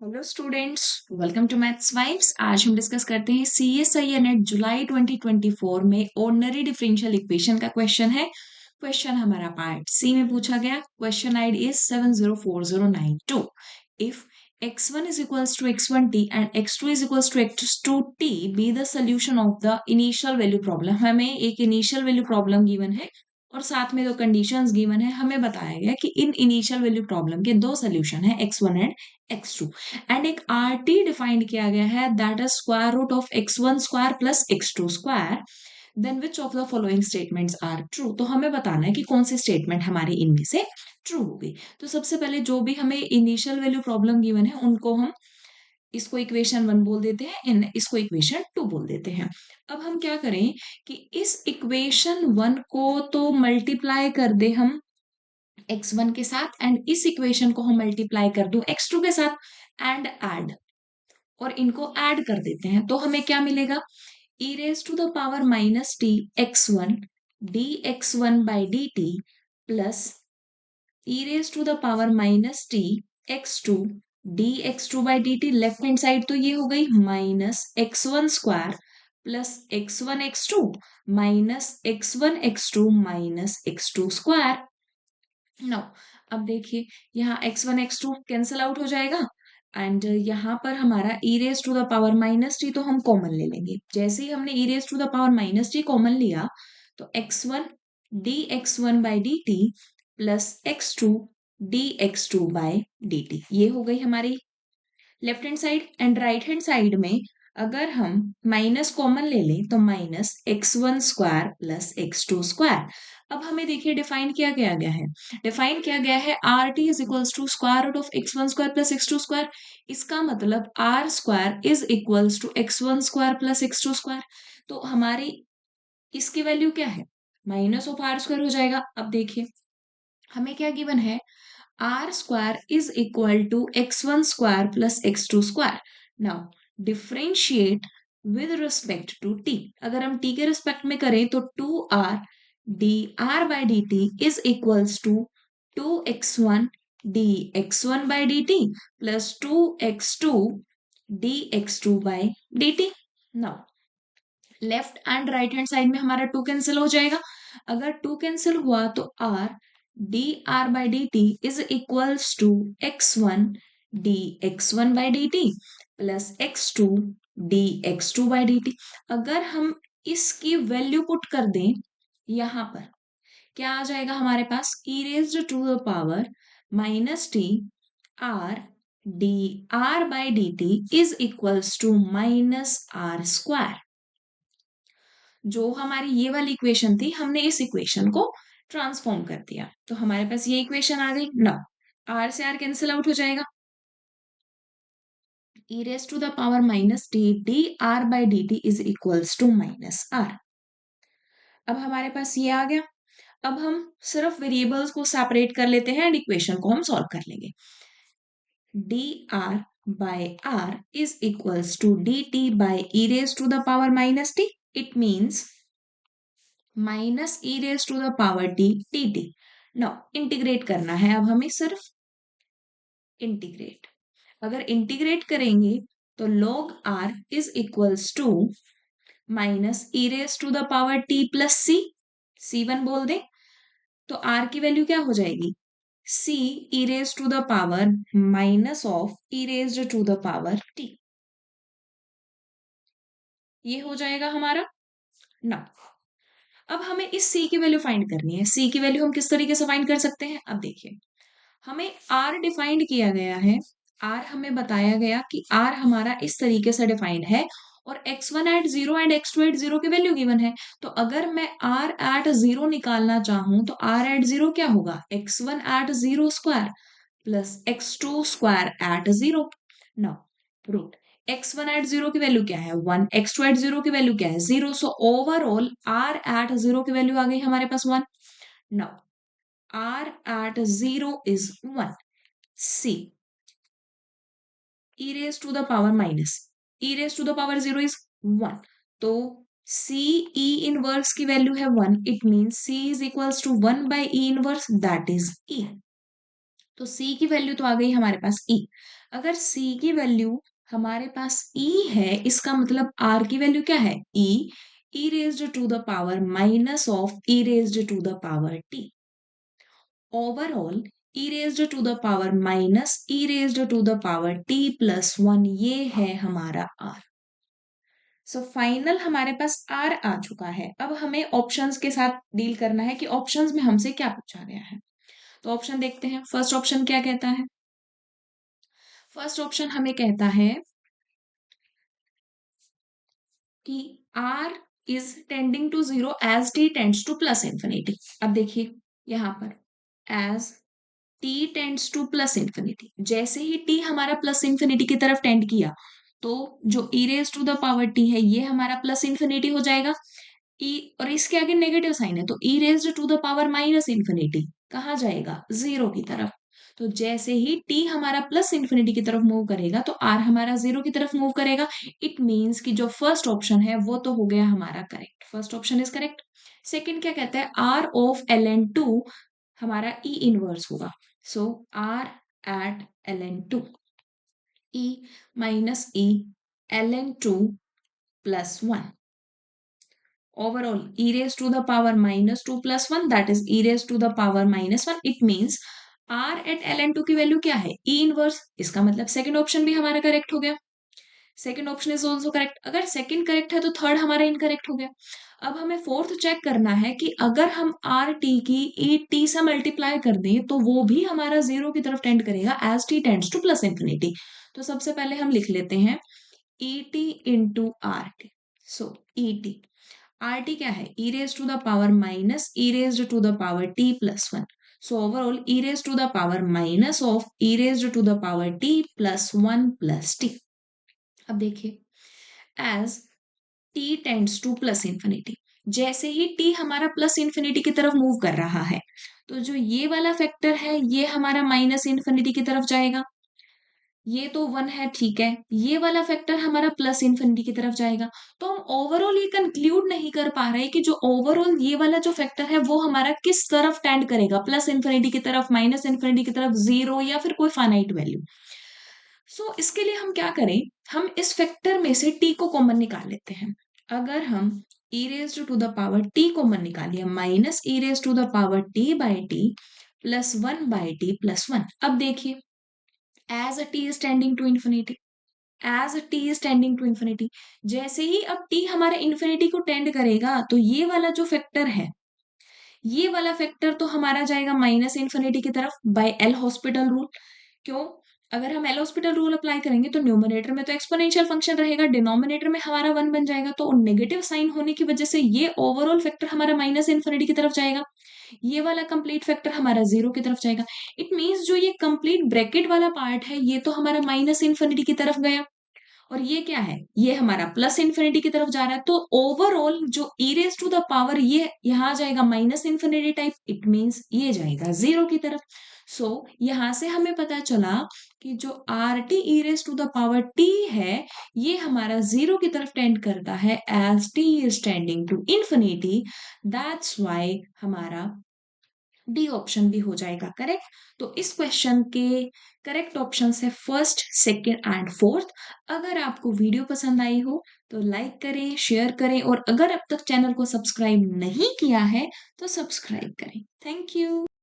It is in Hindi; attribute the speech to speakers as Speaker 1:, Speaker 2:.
Speaker 1: Hello students, welcome to maths vibes. आज हम डिस्कस करते हैं सीएसआईआर नेट जुलाई 2024 में ऑर्डिनरी डिफरेंशियल इक्वेशन का क्वेश्चन है। क्वेश्चन हमारा पार्ट सी में पूछा गया। Question ID is 704092। If x1 is equals to x1t and x2 is equals to x2t be the solution of the initial value problem। हमें एक इनिशियल वैल्यू प्रॉब्लम गिवन है और साथ में दो कंडीशंस गिवन है। हमें बताया गया कि इन इनिशियल वैल्यू प्रॉब्लम के दो सोल्यूशन है, x1 एंड x2, एंड एक RT डिफाइंड किया गया है, that is square root of x1 square plus x2 square. Then which of the following statements are true. तो हमें बताना है कि कौन सी स्टेटमेंट हमारी इनमें से ट्रू होगी। तो सबसे पहले जो भी हमें इनिशियल वैल्यू प्रॉब्लम गिवन है उनको हम इसको इक्वेशन 1 बोल देते हैं, इन इसको इक्वेशन 2 बोल देते हैं। अब हम क्या करें कि इस इक्वेशन 1 को तो मल्टीप्लाई कर दे हम x1 के साथ, एंड इस इक्वेशन को हम मल्टीप्लाई कर दूं x2 के साथ एंड ऐड, और इनको ऐड कर देते हैं। तो हमें क्या मिलेगा, e raise to the power minus t x1 dx1 by d t plus e raise to the power minus t x2 dx2 by d t. Left hand side तो ये हो गई minus x1 square plus x1 x2 minus x1 x2 minus x2 square. No, अब देखिए यहाँ x1 x2 कैंसिल आउट हो जाएगा एंड यहाँ पर हमारा e raise to the power minus t तो हम कॉमन ले लेंगे। जैसे ही हमने e raise to the power minus t common लिया तो x1 dx1 by d t plus x2 dx2 by d t, ये हो गई हमारी left hand side. And right hand side में अगर हम माइनस कॉमन ले लें तो minus x1 square plus x2 square. अब हमें देखिए डिफाइन किया गया है, डिफाइन किया गया है r t is equals to square root of x1 square plus x2 square. इसका मतलब r square is equals to x1 square plus x2 square. तो हमारी इसकी वैल्यू क्या है, माइनस ऑफ आर स्क्वायर हो जाएगा। अब देखिए हमें क्या गिवन है, r square is equal to x1 square plus x2 square. Now differentiate with respect to t। अगर हम t के रिस्पेक्ट में करें तो 2r dr by d t is equals to 2x1 dx1 by d t plus 2x2 dx2 by d t. Now left and right hand side में हमारा 2 कैंसिल हो जाएगा। अगर 2 कैंसिल हुआ तो r dr by d t is equals to x1 dx1 by d t plus x2 dx2 by d t. अगर हम इसकी वैल्यू पुट कर दें यहां पर, क्या आ जाएगा हमारे पास, e raised to the power minus t r d r by d t is equals to minus r square. जो हमारी ये वाली इक्वेशन थी हमने इस इक्वेशन को ट्रांसफॉर्म कर दिया, तो हमारे पास ये इक्वेशन आ गई। ना आर से आर कैंसिल आउट हो जाएगा, e raise to the power minus t d r by d t is equals to minus r. अब हमारे पास ये आ गया। अब हम सिर्फ वेरिएबल्स को सेपरेट कर लेते हैं एंड इक्वेशन को हम सॉल्व कर लेंगे। D r by r is equals to d t by e raise to the power minus t. It means minus e raise to the power t t t. No, integrate करना है अब हमें, सिर्फ इंटीग्रेट। अगर इंटीग्रेट करेंगे तो log r is equals to minus e raise to the power t plus c, C1 बोल दे तो r की वैल्यू क्या हो जाएगी, c e raise to the power minus of e raise to the power t। ये हो जाएगा हमारा। ना अब हमें इस c की वैल्यू फाइंड करनी है। c की वैल्यू हम किस तरीके से फाइंड कर सकते हैं, अब देखिए हमें r डिफाइंड किया गया है। r हमें बताया गया कि r हमारा इस तरीके से डिफाइंड है और x1 at 0 and x2 eight 0 की वैल्यू गिवन है। तो अगर मैं r एट 0 निकालना चाहूं तो r एट 0 क्या होगा, x1 at 0 square plus x2 square at 0। Now root x1 at 0 की वैल्यू क्या है 1, x2 एट 0 की वैल्यू क्या है 0। सो ओवरऑल r एट 0 की वैल्यू आ गई हमारे पास 1। Now r at 0 is 1. C e raised to the power minus e raised to the power 0 is 1. तो c e inverse की वैल्यू है 1, it means c is equals to 1 by e inverse, that is e. तो c की वैल्यू तो आ गई हमारे पास e। अगर c की वैल्यू हमारे पास e है, इसका मतलब r की वैल्यू क्या है e raised to the power minus of e raised to the power t। Overall e raised to the power minus e raised to the power t plus 1, ये है हमारा r। सो फाइनल हमारे पास r आ चुका है। अब हमें ऑप्शंस के साथ डील करना है कि ऑप्शंस में हमसे क्या पूछा गया है। तो ऑप्शन देखते हैं। फर्स्ट ऑप्शन क्या कहता है? फर्स्ट ऑप्शन हमें कहता है कि r is tending to zero as t tends to plus infinity. अब देखिए यहां पर as t tends to plus infinity, जैसे ही t हमारा प्लस इंफिनिटी की तरफ टेंड किया तो जो e raise to the power t है ये हमारा प्लस इंफिनिटी हो जाएगा। e और इसके आगे नेगेटिव साइन है तो e raised to the power minus infinity कहाँ जाएगा? जीरो की तरफ। तो जैसे ही t हमारा प्लस इंफिनिटी की तरफ मूव करेगा तो r हमारा जीरो की तरफ मूव करेगा। इट मीन्स कि जो फर्स्ट ऑप्शन है वो तो हो गया हमारा correct. First option is correct. Second क्या कहता है? r ऑफ ln2 हमारा e इनवर्स होगा। So r at ln2 e minus e ln2 plus 1। Overall e raised to the power minus 2 plus 1, that is e raised to the power minus 1. It means r at ln2 की वैल्यू क्या है? e inverse. इसका मतलब सेकंड ऑप्शन भी हमारा करेक्ट हो गया। Second option is also correct. अगर सेकंड करेक्ट है तो थर्ड हमारा इनकरेक्ट हो गया। अब हमें फोर्थ चेक करना है कि अगर हम आर टी की ई टी से मल्टीप्लाई कर दें तो वो भी हमारा जीरो की तरफ टेंड करेगा as t tends to plus infinity. तो सबसे पहले हम लिख लेते हैं e t into r t. So e t r t क्या है? E raise to the power minus e raise to the power t plus 1। So overall e raise to the power minus of e raise to the power t plus 1 plus t. अब देखिए as t tends to plus infinity, जैसे ही टी हमारा प्लस इंफिनिटी की तरफ मूव कर रहा है तो जो ये वाला फैक्टर है ये हमारा माइनस इंफिनिटी की तरफ जाएगा। ये तो 1 है, ठीक है। ये वाला फैक्टर हमारा प्लस इंफिनिटी की तरफ जाएगा। तो हम ओवरऑल ये कंक्लूड नहीं कर पा रहे कि जो ओवरऑल ये वाला जो फैक्टर है वो हमारा किस तरफ टेंड करेगा, प्लस इंफिनिटी की तरफ, माइनस इंफिनिटी की तरफ, जीरो या फिर कोई फाइनाइट वैल्यू। सो इसके लिए हम क्या करें? हम इस फैक्टर में से t को कॉमन निकाल लेते हैं। अगर हम e raise to the power t common निकालिए minus e raise to the power t by t plus 1 by t plus 1। अब देखिए as a t is tending to infinity, as t is tending to infinity, जैसे ही अब t हमारा इंफिनिटी को टेंड करेगा तो ये वाला जो फैक्टर है ये वाला फैक्टर तो हमारा जाएगा माइनस इंफिनिटी की तरफ बाय एल हॉस्पिटल रूल। क्यों? अगर हम एल हॉस्पिटल रूल अप्लाई करेंगे तो न्यूमरेटर में तो एक्सपोनेंशियल फंक्शन रहेगा, डिनोमिनेटर में हमारा 1 बन जाएगा। तो नेगेटिव साइन होने की वजह से ये ओवरऑल फैक्टर हमारा माइनस इंफिनिटी की तरफ जाएगा। ये वाला कंप्लीट फैक्टर हमारा जीरो की तरफ जाएगा। इट मीन्स जो ये कंप्लीट ब्रैकेट वाला पार्ट है ये तो हमारा माइनस इंफिनिटी की तरफ गया और ये क्या है? ये हमारा प्लस इंफिनिटी की तरफ जा रहा है। तो ओवरऑल जो ई रेज टू द पावर ये यहाँ जाएगा minus infinity type, it means ये जाएगा जीरो की तरफ। सो यहां से हमें पता चला कि जो r t e raise to the power t है ये हमारा जीरो की तरफ टेंड करता है as t is tending to infinity. That's why हमारा डी ऑप्शन भी हो जाएगा करेक्ट। तो इस क्वेश्चन के करेक्ट ऑप्शन है फर्स्ट, सेकंड एंड फोर्थ। अगर आपको वीडियो पसंद आई हो तो लाइक करें, शेयर करें और अगर अब तक चैनल को सब्सक्राइब नहीं किया है तो सब्सक्राइब करें। Thank you.